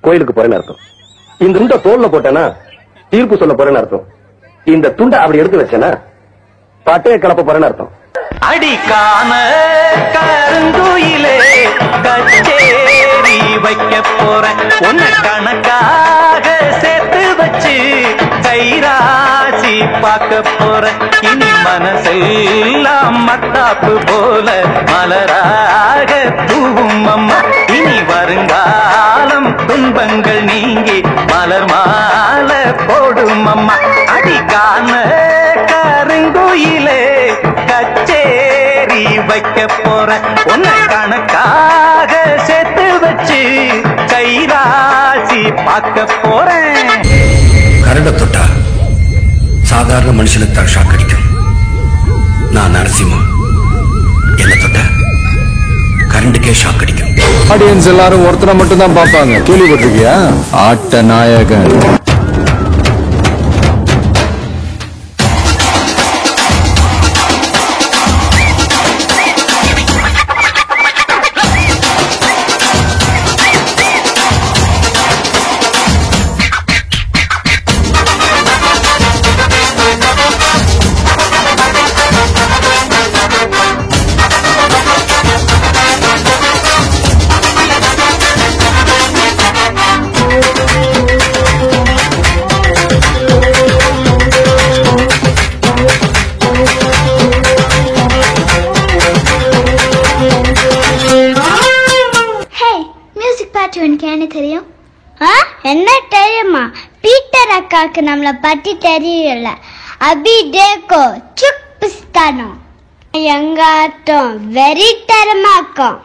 கோயிலுக்கு போறேன்னு அர்த்தம். இந்த துண்டை தோல்ல போட்டேன்னா தீர்ப்பு சொல்ல போறேன்னு அர்த்தம். இந்த துண்டை அப்படி எடுத்து வச்சேன்னா பட்டைய கலப்ப போறேன்னு அர்த்தம். அடிக்காம கருங்குயிலே கச்சேரி வைக்க போறேன். உன்னை கணக்காக சேர்த்து வச்சு கைராசி பார்க்க போறேன். இனி மனசெல்லாம் மத்தாப்பு போல மலராக தூவும் அம்மா. இனி வருங்காலம் துன்பங்கள் நீங்கி மலர் மாலை போடும் அம்மா. அடிக்கான கருங்குயிலே கச்சேரி வைக்க போறேன். உன்னை கணக்காக சேர்த்து வச்சு கைராசி பார்க்க போறேன். கரண்ட தொட்டா சாதாரண மனுஷனுக்கு தான் ஷாக் அடிக்கும். நான் நரசிம்மா, என்ன தொட்டா கரண்டுக்கே ஷாக் அடிக்கும். ஆடியன்ஸ் எல்லாரும் ஒருத்தரை மட்டும் தான் பார்ப்பாங்க. கேள்விப்பட்டிருக்கியா? ஆட்ட நாயகன். என்ன தெரியுமா? பீட்டர் அக்காக்கு நம்மளை பத்தி தெரியல. அபி தேக்கோ சுக் பிஸ்தானோ எங்க ஆட்டம் வெறித்தரமாக்கும்.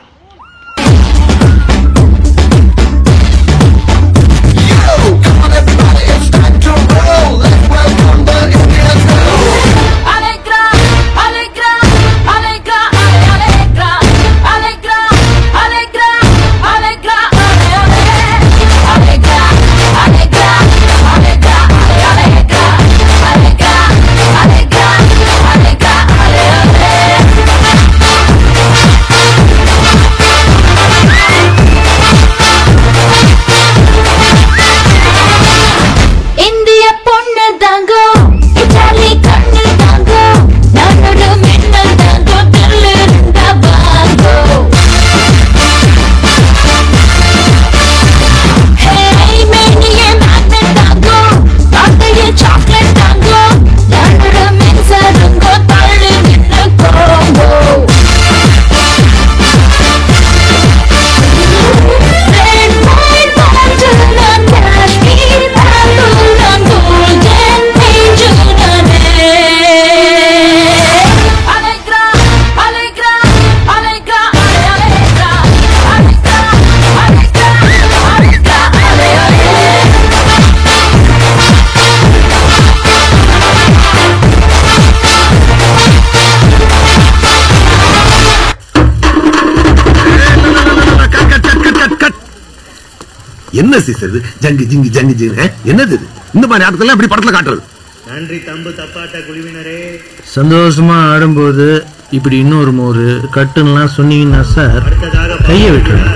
என்ன சீசர் ஜங்கு ஜிங்கு ஜங்கு ஜிங்கு என்னது இந்த மாதிரி ஆட்டத்துல அப்படி படத்துல காட்டுறது? நன்றி தம்பு தப்பாட்ட குழுவினரே. சந்தோஷமா ஆடும்போது இப்படி இன்னொரு மோரு கட்டுலாம் சொன்னீங்கன்னா சார் கையை விட்டுருங்க.